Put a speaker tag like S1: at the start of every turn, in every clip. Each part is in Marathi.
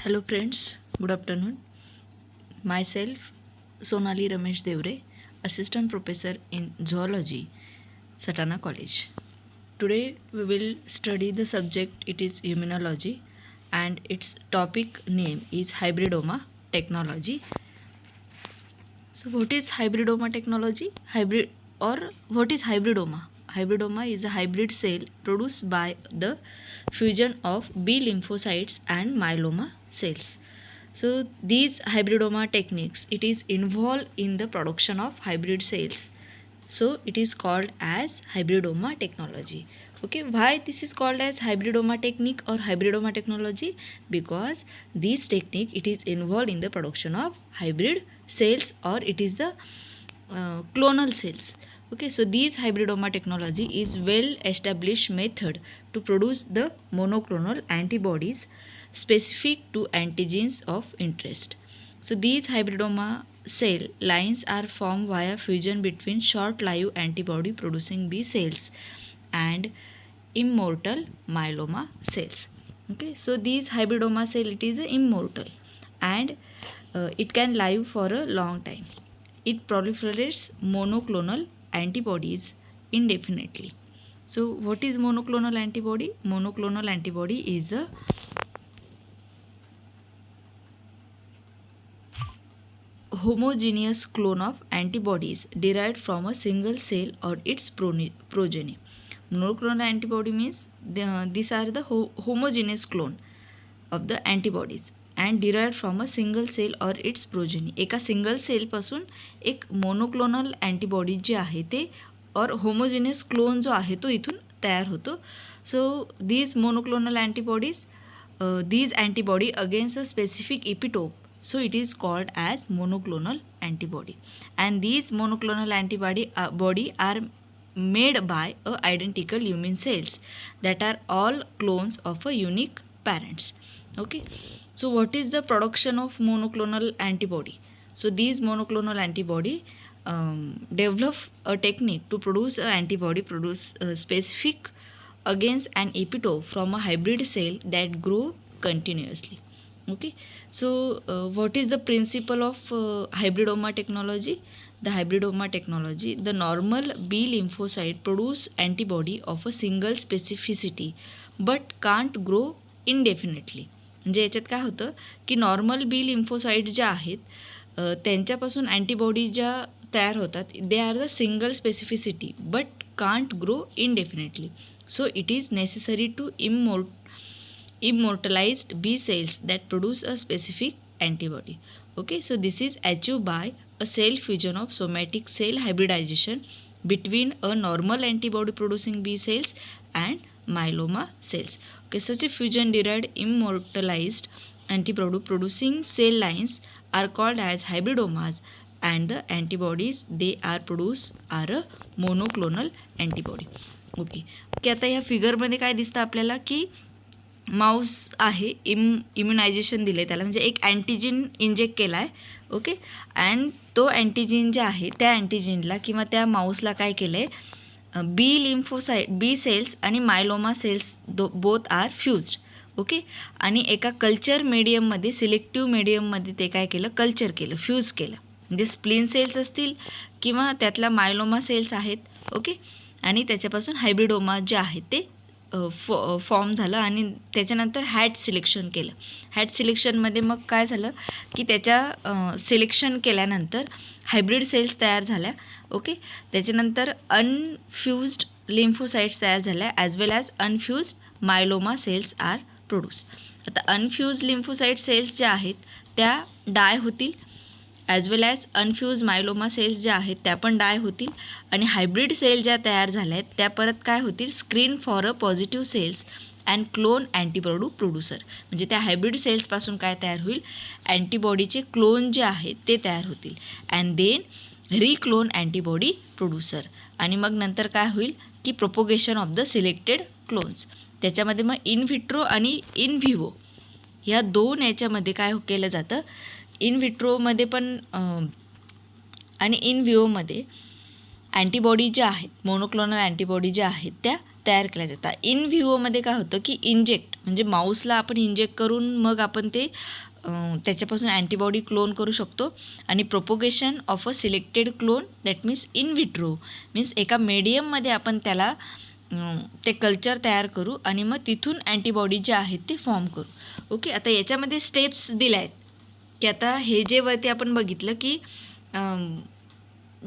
S1: Hello friends, good afternoon. Myself Sonali Ramesh Devre, Assistant Professor in Zoology, Satana College. Today we will study the subject, it is Immunology, and its topic name is Hybridoma Technology. So what is Hybridoma technology? What is Hybridoma? Hybridoma is a hybrid cell produced by the fusion of B lymphocytes and myeloma cells. So these hybridoma techniques, it is involved in the production of hybrid cells. So it is called as hybridoma technology. Okay, why this is called as hybridoma technique or hybridoma technology? Because this technique, it is involved in the production of hybrid cells, or it is the clonal cells. Okay, so this hybridoma technology is well established method to produce the monoclonal antibodies specific to antigens of interest. So these hybridoma cell lines are formed via fusion between short-lived antibody producing B cells and immortal myeloma cells. Okay, so these hybridoma cell, it is immortal and it can live for a long time. It proliferates monoclonal antibodies indefinitely. So what is monoclonal antibody? Monoclonal antibody is a homogeneous clone of antibodies derived from a single cell or its progeny. Monoclonal antibody means these are the homogeneous clone of the antibodies and derived from a single cell or its progeny. एका सिंगल सेलपासून एक मोनोक्लोनल अँटीबॉडी जे आहे ते और होमोजिनियस क्लोन जो आहे तो इथून तयार होतो. So these monoclonal antibodies these antibody against a specific epitope, so it is called as monoclonal antibody, and these monoclonal antibody body are made by identical human cells that are all clones of a unique parents. Okay, so what is the production of monoclonal antibody? So these monoclonal antibody develop a technique to produce an antibody specific against an epitope from a hybrid cell that grow continuously. Okay, so what is the principle of hybridoma technology? The hybridoma technology, the normal B lymphocyte produce antibody of a single specificity but can't grow indefinitely. म्हणजे याच्यात काय होतं की नॉर्मल बी लिम्फोसाईट ज्या आहेत त्यांच्यापासून अँटीबॉडी ज्या तयार होतात they are the single specificity but can't grow indefinitely. So it is necessary to immortalized B cells that produce a specific antibody. Okay, so this is achieved by a cell fusion of somatic cell hybridization between a normal antibody producing B cells and myeloma cells. Okay, such a fusion derived immortalized antibody producing cell lines are called as hybridomas, and the antibodies they are produced are a monoclonal antibody. Okay की आता ह्या फिगरमध्ये काय दिसतं आपल्याला की माऊस आहे, इम्युनायझेशन दिलं आहे त्याला, म्हणजे एक अँटीजिन इंजेक्ट केला आहे. ओके, अँड तो अँटीजिन जे आहे त्या अँटीजिनला किंवा त्या माऊसला काय केलं आहे, बी सेल्स आणि myeloma cells both are fused. Okay, आणि एका कल्चर मीडियममध्ये, सिलेक्टिव्ह मीडियममध्ये ते काय केलं, कल्चर केलं, फ्यूज केलं. म्हणजे स्प्लिन सेल्स असतील किंवा त्यातला मायलोमा सेल्स आहेत. ओके, आणि त्याच्यापासून हायब्रिडोमा जे आहे ते फॉर्म झालं आणि त्याच्यानंतर हॅट सिलेक्शन केलं. हॅट सिलेक्शनमध्ये मग काय झालं की त्याच्या सिलेक्शन केल्यानंतर हायब्रिड सेल्स तयार झाल्या. ओके, त्याच्यानंतर अनफ्यूज्ड लिम्फोसाइट्स तयार झाल्या as well as unfused myeloma cells are produce. आता अनफ्यूज लिम्फोसाइट सेल्स ज्या आहेत त्या डाय होतील as well as unfuse myeloma cells ज्या आहेत त्या पण डाय होतील, आणि हायब्रिड सेल ज्या तयार झाल्या आहेत त्या परत काय होतील, screen for a positive cells and clone antibody producer. म्हणजे त्या हायब्रिड सेल्सपासून काय तयार होईल, अँटीबॉडीचे क्लोन जे आहेत ते तयार होतील अँड देन रिक्लोन अँटीबॉडी प्रोड्युसर. आणि मग नंतर काय होईल की propagation of the selected clones. त्याच्यामध्ये मग इन व्हिट्रो आणि इन व्हिवो ह्या दोन याच्यामध्ये काय केलं जातं, इन व्हिट्रोमध्ये पण आणि इन व्हिओमध्ये अँटीबॉडी ज्या आहेत, मोनोक्लोनल अँटीबॉडी ज्या आहेत त्या तयार केल्या जातात. इन व्हिवोमध्ये काय होतं की इंजेक्ट म्हणजे माऊसला आपण इंजेक्ट करून मग आपण ते त्याच्यापासून अँटीबॉडी क्लोन करू शकतो. आणि propagation of a selected clone that means in vitro means एका मीडियममध्ये आपण त्याला ते कल्चर तयार करू आणि मग तिथून अँटीबॉडी जे आहेत ते फॉर्म करू. ओके, आता याच्यामध्ये स्टेप्स दिल्या आहेत की आता हे जे वरती आपण बघितलं की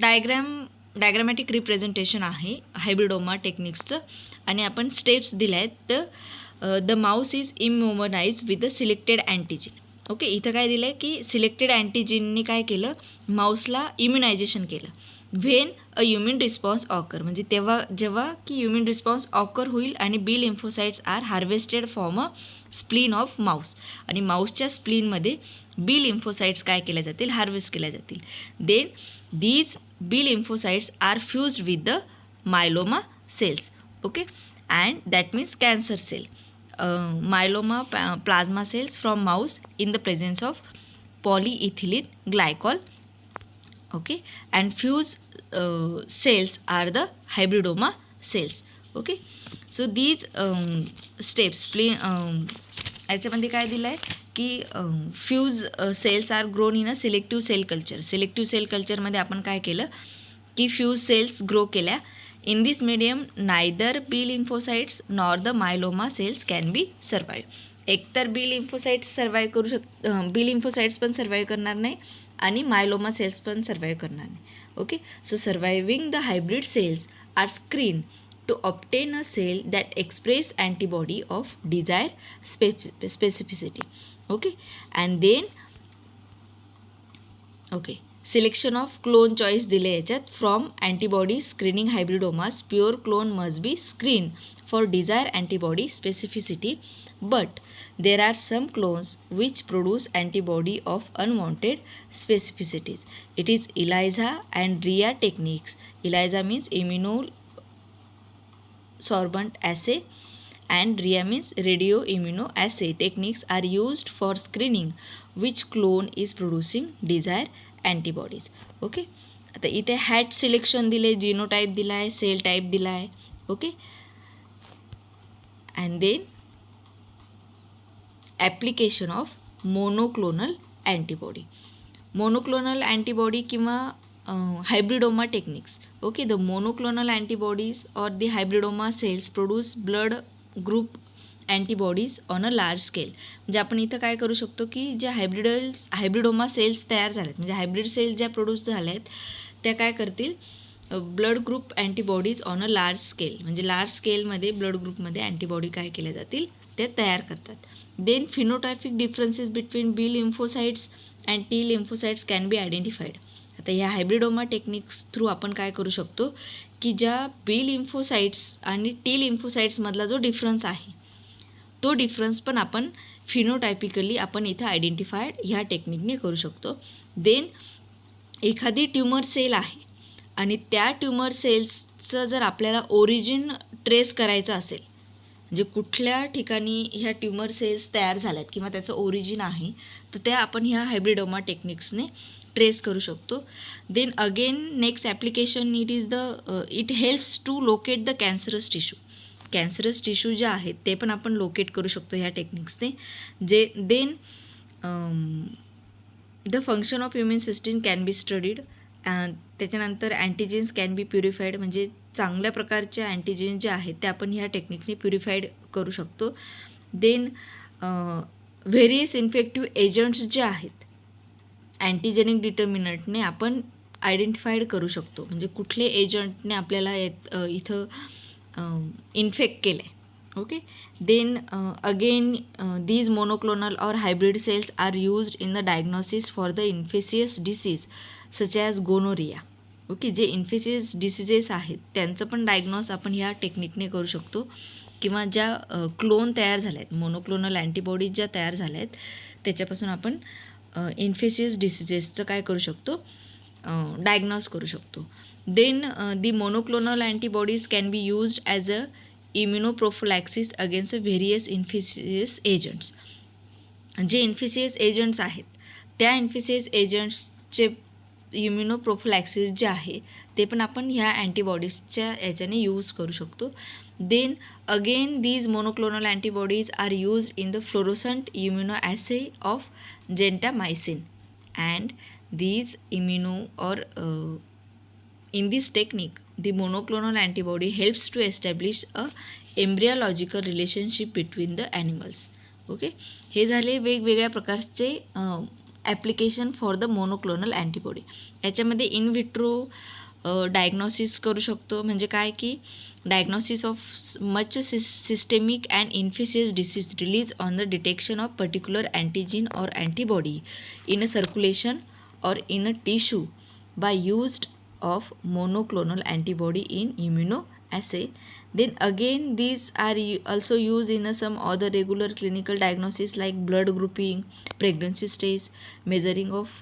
S1: डायग्रॅमॅटिक रिप्रेझेंटेशन आहे हायब्रिडोमा टेक्निक्सचं आणि आपण स्टेप्स दिल्या आहेत. तर the mouse is immunize with the selected antigen. Okay, इथं काय दिलं आहे की सिलेक्टेड अँटीजेनने काय केलं, माऊसला इम्युनायझेशन केलं. When a human response occur म्हणजे जेव्हा की ह्युमन रिस्पॉन्स ऑकर होईल आणि B lymphocytes are harvested from a spleen of mouse आणि माऊसच्या स्प्लीनमध्ये बी लिम्फोसाइट्स काय केल्या जातील, हार्वेस्ट केल्या जातील. Then these B lymphocytes are fused with the myeloma cells, okay, and that means cancer cell, myeloma plasma cells from mouse in the presence of polyethylene glycol, okay, and fused cells are the hybridoma cells. Okay, so these steps याच्यामध्ये काय दिलं आहे की fuse cells are grown in a selective cell culture. Selective cell कल्चरमध्ये आपण काय केलं की फ्यूज सेल्स ग्रो केल्या. In this medium neither B lymphocytes nor the myeloma cells can be survive. एकतर बी लिम्फोसाइट्स सर्वाईव्ह करू बी लिम्फोसाइट्स पण सर्वाईव्ह करणार नाही आणि मायलोमा सेल्स पण सर्वाईव्ह करणार नाही. Okay, so surviving the hybrid cells are screen to obtain a cell that express antibody of desired specificity. Okay, and then okay, selection of clone choice दिले याच्यात. From antibody screening hybridomas, pure clone must be screened for desired antibody specificity, but there are some clones which produce antibody of unwanted specificities. It is ELISA and RIA techniques. ELISA means immunosorbent assay and RIA means radioimmunoassay techniques are used for screening which clone is producing desired antibodies. Okay, आता इथे हॅट सिलेक्शन दिले, जीनोटाईप दिला आहे, सेल टाईप दिला आहे. Okay, and then application of monoclonal antibody. Monoclonal antibody किंवा hybridoma techniques. Okay, the monoclonal antibodies or the hybridoma cells produce blood group antibodies on a large scale. म्हणजे आपण इथं काय करू शकतो की ज्या हायब्रिडोमा सेल्स तयार झाल्यात म्हणजे हायब्रिड सेल्स ज्या प्रोड्यूस झाल्या आहेत त्या काय करतील, blood group antibodies on a large scale म्हणजे लार्ज स्केलमध्ये ब्लड ग्रुपमध्ये अँटीबॉडी काय केल्या जातील ते तयार करतात. Then phenotypic differences between B lymphocytes and T lymphocytes can be identified. आता ह्या हायब्रिडोमा टेक्निक्स थ्रू आपण काय करू शकतो की ज्या बी लिम्फोसाइट्स आणि टी लिम्फोसाइट्समधला जो डिफरन्स आहे तो डिफरन्स पण आपण फिनोटायपिकली आपण इथं आयडेंटिफाईड ह्या टेक्निकने करू शकतो. देन एखादी ट्यूमर सेल आहे आणि त्या ट्यूमर सेल्सचं जर आपल्याला ओरिजिन ट्रेस करायचं असेल म्हणजे कुठल्या ठिकाणी ह्या ट्यूमर सेल्स तयार झाल्यात किंवा त्याचं ओरिजिन आहे तर त्या आपण ह्या हायब्रिडोमा टेक्निक्सने ट्रेस करू शकतो. Then again next application it helps to locate the cancerous tissue. Cancerous tissue जे आहेत ते पण आपण लोकेट करू शकतो ह्या टेक्निक्सने. Then the function of immune system can be studied. त्याच्यानंतर अँटीजेन्स कॅन बी प्युरिफाईड म्हणजे चांगल्या प्रकारचे अँटीजेन जे आहेत ते आपण ह्या टेक्निकने प्युरिफाईड करू शकतो. देन व्हेरियस इन्फेक्टिव्ह एजंट्स जे आहेत अँटीजेनिक डिटर्मिनंटने आपण आयडेंटिफाईड करू शकतो म्हणजे कुठले एजंटने आपल्याला इथं इन्फेक्ट केलं आहे. Okay, then again these monoclonal और hybrid cells are used in the diagnosis for the infectious disease such as gonorrhoea. Okay, जे इन्फेसियस डिसीजेस आहेत त्यांचं पण डायग्नोस आपण ह्या टेक्निकने करू शकतो किंवा ज्या क्लोन तयार झाल्या आहेत मोनोक्लोनल अँटीबॉडीज ज्या तयार झाल्या आहेत त्याच्यापासून आपण इन्फेसियस डिसीजेसचं काय करू शकतो, डायग्नोस करू शकतो. Then the monoclonal antibodies can be used as a immunoprophylaxis against various infectious agents. जे इन्फेसियस एजंट्स आहेत त्या इन्फेसियस एजंट्सचे इम्युनोप्रोफिलॅक्सिस जे आहे ते पण आपण ह्या अँटीबॉडीजच्या याच्याने यूज करू शकतो. Then again these monoclonal antibodies are used in the fluorescent immuno assay of gentamicin and these immuno or in this technique the monoclonal antibody helps to establish a embryological relationship between the animals. Okay, हे झाले वेगवेगळ्या प्रकारचे application for the monoclonal antibody. याच्यामध्ये इन विट्रो डायग्नॉसिस करू शकतो. म्हणजे काय की diagnosis of much systemic and infectious disease release on the detection of particular antigen or antibody in a circulation or in a tissue by used of monoclonal antibody in immunoassay. Then again these are also used in some other regular clinical diagnosis like blood grouping, pregnancy stage, measuring of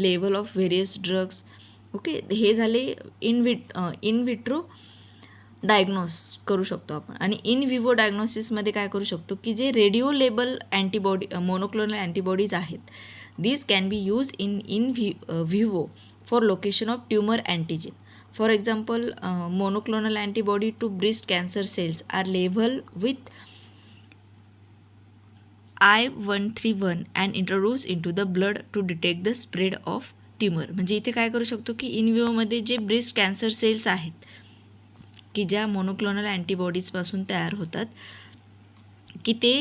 S1: level of various drugs. Okay, हे झाले इन विट्रो डायग्नोस करू शकतो आपण. आणि इन विवो डायग्नोसिसमध्ये काय करू शकतो की जे radio label antibody monoclonal antibodies आहेत, these can be used in vivo for location of tumor antigen. For example, monoclonal antibody to breast cancer cells are labeled with I-131 and introduced into the blood to detect the spread of tumor. म्हणजे इथे काय करू शकतो की इन विवोमध्ये जे ब्रेस्ट कॅन्सर सेल्स आहेत की ज्या मोनोक्लोनल अँटीबॉडीजपासून तयार होतात, की ते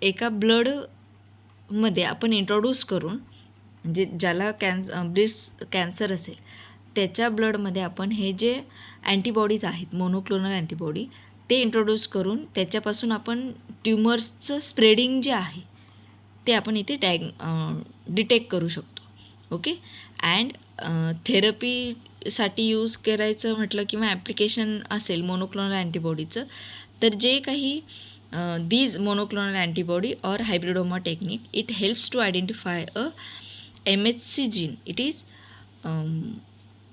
S1: एका ब्लडमध्ये आपण इंट्रोड्यूस करून, म्हणजे ज्याला ब्रेस्ट कॅन्सर असेल त्याच्या ब्लडमध्ये आपण हे जे अँटीबॉडीज आहेत मोनोक्लोनल अँटीबॉडी ते इंट्रोड्यूस करून त्याच्यापासून आपण ट्युमर्सचं स्प्रेडिंग जे आहे ते आपण इथे डिटेक्ट करू शकतो. ओके, अँड थेरपीसाठी यूज करायचं म्हटलं किंवा ॲप्लिकेशन असेल मोनोक्लोनल अँटीबॉडीचं, तर जे काही these monoclonal antibody or hybridoma technique, it helps to identify a MHC gene. It is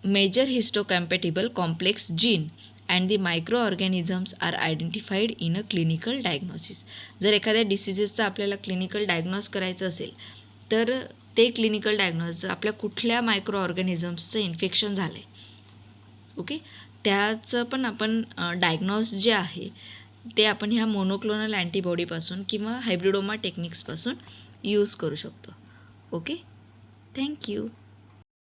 S1: major histocompatible complex gene and the microorganisms are identified in a clinical diagnosis. जर एखाद्या डिसिजेसचा आपल्याला क्लिनिकल डायग्नोस करायचं असेल तर ते क्लिनिकल डायग्नोस आपल्या कुठल्या मायक्रो ऑर्गॅनिझम्सचं इन्फेक्शन झालं आहे, ओके, त्याचं पण आपण डायग्नोस जे आहे ते आपण ह्या मोनोक्लोनल अँटीबॉडीपासून किंवा हायब्रिडोमा टेक्निक्सपासून यूज करू शकतो. Okay, thank you.